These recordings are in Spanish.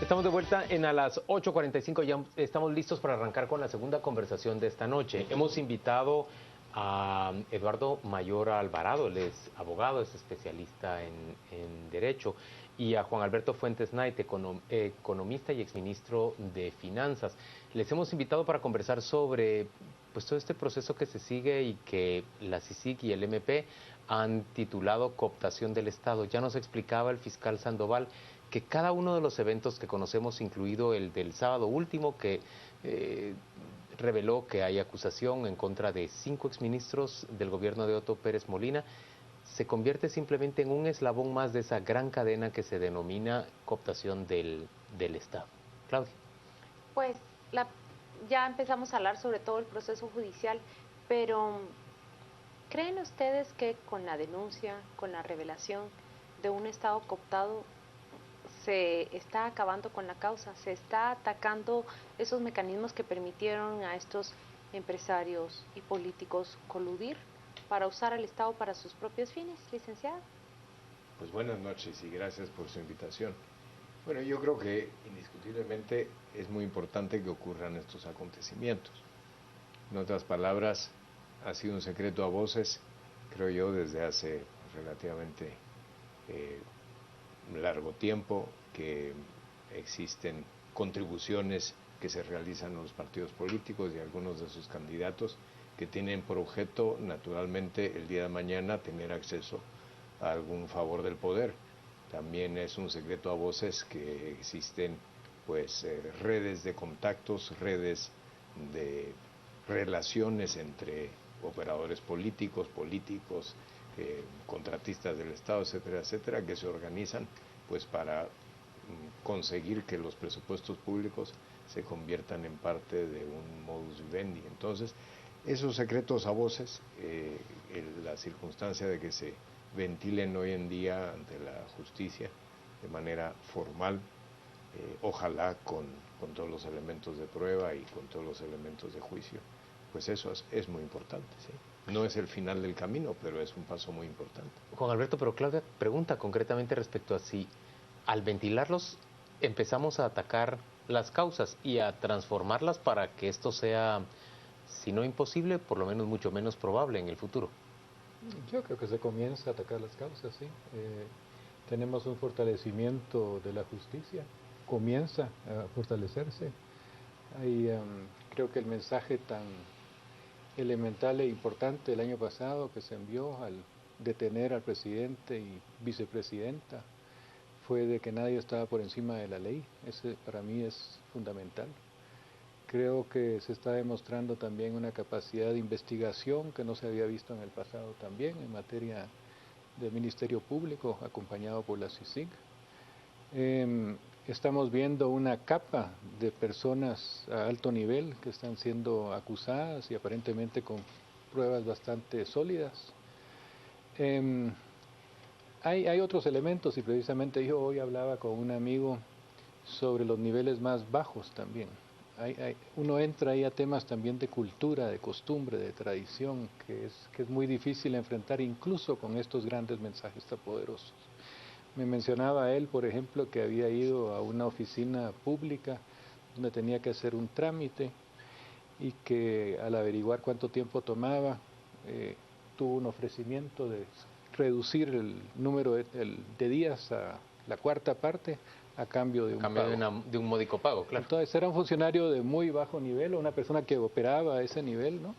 Estamos de vuelta en a las 8:45, ya estamos listos para arrancar con la segunda conversación de esta noche. Hemos invitado a Eduardo Mayor Alvarado, él es abogado, es especialista en Derecho, y a Juan Alberto Fuentes Knight, economista y exministro de Finanzas. Les hemos invitado para conversar sobre pues, todo este proceso que se sigue y que la CICIG y el MP han titulado cooptación del Estado. Ya nos explicaba el fiscal Sandoval que cada uno de los eventos que conocemos, incluido el del sábado último, que reveló que hay acusación en contra de 5 exministros del gobierno de Otto Pérez Molina, se convierte simplemente en un eslabón más de esa gran cadena que se denomina cooptación del Estado. Claudia. Pues ya empezamos a hablar sobre todo el proceso judicial, pero ¿creen ustedes que con la denuncia, con la revelación de un Estado cooptado, se está acabando con la causa, se está atacando esos mecanismos que permitieron a estos empresarios y políticos coludir para usar al Estado para sus propios fines, licenciada? Pues buenas noches y gracias por su invitación. Bueno, yo creo que indiscutiblemente es muy importante que ocurran estos acontecimientos. En otras palabras, ha sido un secreto a voces, creo yo, desde hace relativamente largo tiempo, que existen contribuciones que se realizan en los partidos políticos y algunos de sus candidatos que tienen por objeto, naturalmente, el día de mañana tener acceso a algún favor del poder. También es un secreto a voces que existen pues redes de contactos, redes de relaciones entre operadores políticos, contratistas del Estado, etcétera, etcétera, que se organizan pues para conseguir que los presupuestos públicos se conviertan en parte de un modus vivendi. Entonces, esos secretos a voces, la circunstancia de que se ventilen hoy en día ante la justicia de manera formal, ojalá con todos los elementos de prueba y con todos los elementos de juicio, pues eso es muy importante, ¿sí? No es el final del camino, pero es un paso muy importante. Juan Alberto, pero Claudia pregunta concretamente respecto a si al ventilarlos empezamos a atacar las causas y a transformarlas para que esto sea, si no imposible, por lo menos mucho menos probable en el futuro. Yo creo que se comienza a atacar las causas, sí. Tenemos un fortalecimiento de la justicia, comienza a fortalecerse. Creo que el mensaje tan elemental e importante el año pasado que se envió al detener al presidente y vicepresidenta fue de que nadie estaba por encima de la ley. Ese para mí es fundamental. Creo que se está demostrando también una capacidad de investigación que no se había visto en el pasado también en materia de Ministerio Público, acompañado por la CICIG. Estamos viendo una capa de personas a alto nivel que están siendo acusadas y aparentemente con pruebas bastante sólidas. Hay otros elementos y precisamente yo hoy hablaba con un amigo sobre los niveles más bajos también. Uno entra ahí a temas también de cultura, de costumbre, de tradición, que es muy difícil enfrentar incluso con estos grandes mensajes tan poderosos. Me mencionaba él, por ejemplo, que había ido a una oficina pública donde tenía que hacer un trámite y que al averiguar cuánto tiempo tomaba, tuvo un ofrecimiento de reducir el número de días a la cuarta parte a cambio de un pago. De un módico pago, claro. Entonces era un funcionario de muy bajo nivel, una persona que operaba a ese nivel, ¿no?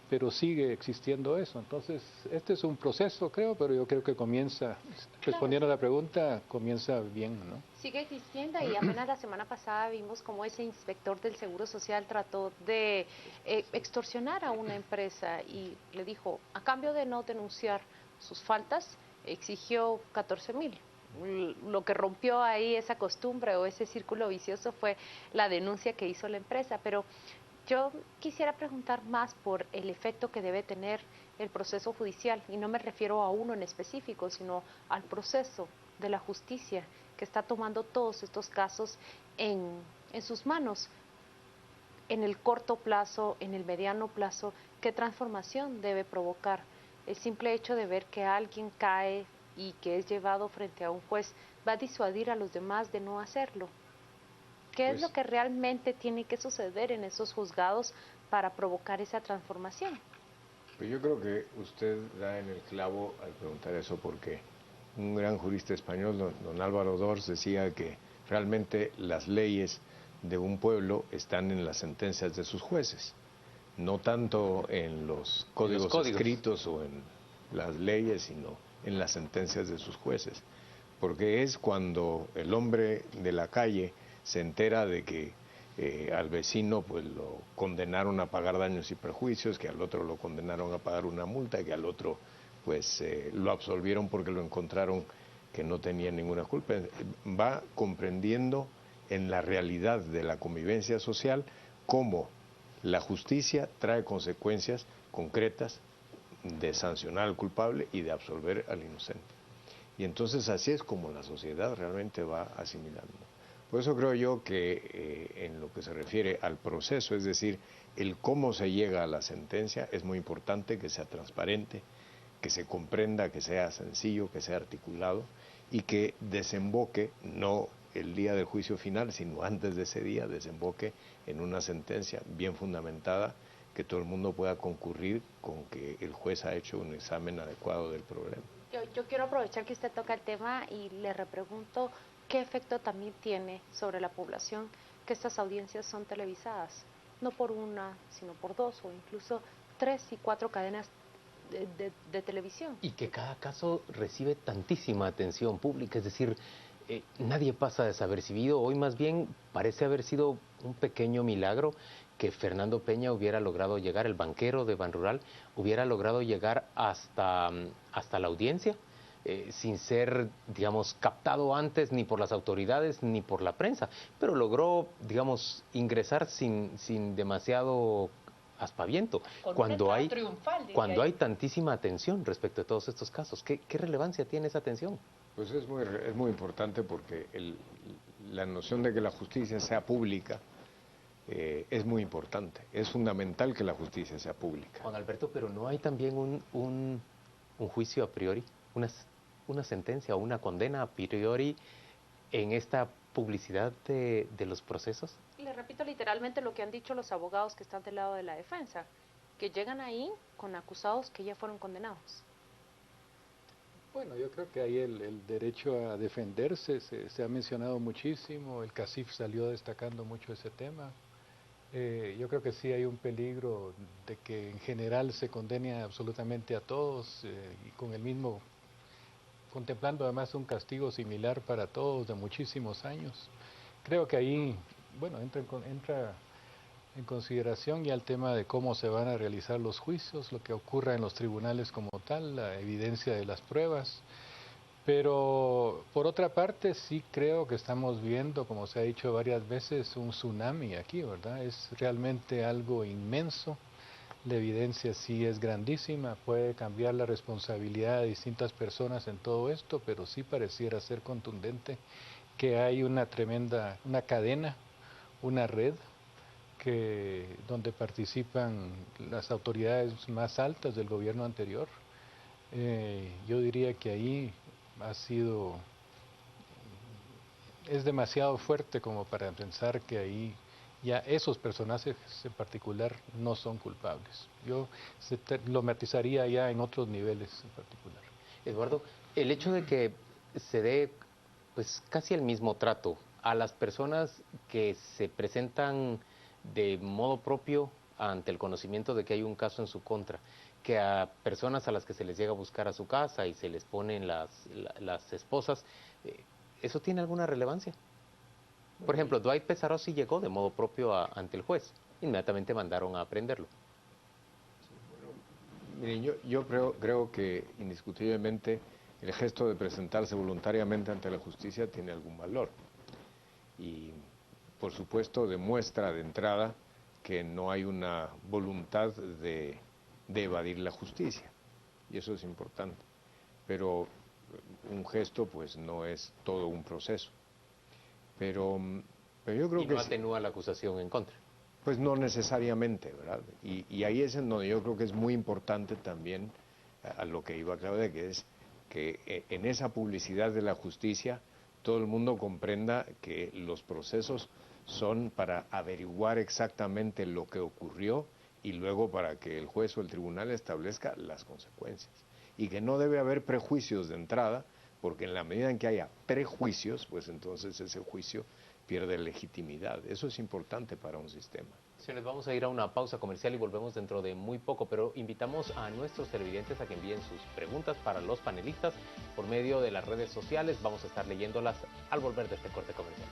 Pero sigue existiendo eso. Entonces, este es un proceso, creo, pero yo creo que comienza, respondiendo a la pregunta, comienza bien, ¿no? Sigue existiendo y apenas la semana pasada vimos cómo ese inspector del Seguro Social trató de extorsionar a una empresa y le dijo, a cambio de no denunciar sus faltas, exigió 14,000. Lo que rompió ahí esa costumbre o ese círculo vicioso fue la denuncia que hizo la empresa, pero yo quisiera preguntar más por el efecto que debe tener el proceso judicial, y no me refiero a uno en específico, sino al proceso de la justicia que está tomando todos estos casos en sus manos. En el corto plazo, en el mediano plazo, ¿qué transformación debe provocar? El simple hecho de ver que alguien cae y que es llevado frente a un juez, ¿va a disuadir a los demás de no hacerlo? ¿Qué es Pues lo que realmente tiene que suceder en esos juzgados para provocar esa transformación? Pues yo creo que usted da en el clavo al preguntar eso, porque un gran jurista español, don Álvaro Dors, decía que realmente las leyes de un pueblo están en las sentencias de sus jueces, no tanto en los códigos escritos o en las leyes, sino en las sentencias de sus jueces. Porque es cuando el hombre de la calle se entera de que al vecino pues lo condenaron a pagar daños y perjuicios, que al otro lo condenaron a pagar una multa, que al otro pues lo absolvieron porque lo encontraron que no tenía ninguna culpa. Va comprendiendo en la realidad de la convivencia social cómo la justicia trae consecuencias concretas de sancionar al culpable y de absolver al inocente. Y entonces así es como la sociedad realmente va asimilando. Por eso creo yo que en lo que se refiere al proceso, es decir, el cómo se llega a la sentencia, es muy importante que sea transparente, que se comprenda, que sea sencillo, que sea articulado y que desemboque, no el día del juicio final, sino antes de ese día, desemboque en una sentencia bien fundamentada, que todo el mundo pueda concurrir con que el juez ha hecho un examen adecuado del problema. Yo quiero aprovechar que usted toca el tema y le repregunto qué efecto también tiene sobre la población que estas audiencias son televisadas, no por una, sino por dos o incluso 3 y 4 cadenas de televisión. Y que cada caso recibe tantísima atención pública, es decir, nadie pasa desapercibido. Hoy más bien parece haber sido un pequeño milagro que Fernando Peña hubiera logrado llegar, el banquero de Banrural, hubiera logrado llegar hasta la audiencia, sin ser, digamos, captado antes ni por las autoridades ni por la prensa, pero logró, digamos, ingresar sin demasiado aspaviento, cuando hay tantísima atención respecto a todos estos casos. ¿Qué relevancia tiene esa atención? Pues es muy importante porque la noción de que la justicia sea pública es muy importante. Es fundamental que la justicia sea pública. Juan Alberto, pero ¿no hay también un juicio a priori, una sentencia o una condena a priori en esta publicidad de los procesos? Le repito literalmente lo que han dicho los abogados que están del lado de la defensa, que llegan ahí con acusados que ya fueron condenados. Bueno, yo creo que ahí el derecho a defenderse se ha mencionado muchísimo, el CACIF salió destacando mucho ese tema. Yo creo que sí hay un peligro de que en general se condene absolutamente a todos y con el mismo, contemplando además un castigo similar para todos de muchísimos años. Creo que ahí, bueno, entra en consideración ya el tema de cómo se van a realizar los juicios, lo que ocurra en los tribunales como tal, la evidencia de las pruebas. Pero por otra parte sí creo que estamos viendo, como se ha dicho varias veces, un tsunami aquí, ¿verdad? Es realmente algo inmenso, la evidencia sí es grandísima, puede cambiar la responsabilidad de distintas personas en todo esto, pero sí pareciera ser contundente que hay una una cadena, una red donde participan las autoridades más altas del gobierno anterior. Yo diría que ahí es demasiado fuerte como para pensar que ahí ya esos personajes en particular no son culpables. Yo lo matizaría ya en otros niveles en particular. Eduardo, el hecho de que se dé pues casi el mismo trato a las personas que se presentan de modo propio ante el conocimiento de que hay un caso en su contra, que a personas a las que se les llega a buscar a su casa y se les ponen las esposas, ¿eso tiene alguna relevancia? Por ejemplo, Dwight Pesarossi llegó de modo propio ante el juez, inmediatamente mandaron a aprenderlo. Miren, yo creo que indiscutiblemente el gesto de presentarse voluntariamente ante la justicia tiene algún valor. Y por supuesto demuestra de entrada que no hay una voluntad de evadir la justicia. Y eso es importante. Pero un gesto pues no es todo un proceso. Pero yo creo que no atenúa la acusación en contra. Pues no necesariamente, ¿verdad? Y ahí es en donde yo creo que es muy importante también a lo que iba Claudia, que es que en esa publicidad de la justicia todo el mundo comprenda que los procesos son para averiguar exactamente lo que ocurrió y luego para que el juez o el tribunal establezca las consecuencias. Y que no debe haber prejuicios de entrada, porque en la medida en que haya prejuicios, pues entonces ese juicio pierde legitimidad. Eso es importante para un sistema. Señores, vamos a ir a una pausa comercial y volvemos dentro de muy poco, pero invitamos a nuestros televidentes a que envíen sus preguntas para los panelistas por medio de las redes sociales. Vamos a estar leyéndolas al volver de este corte comercial.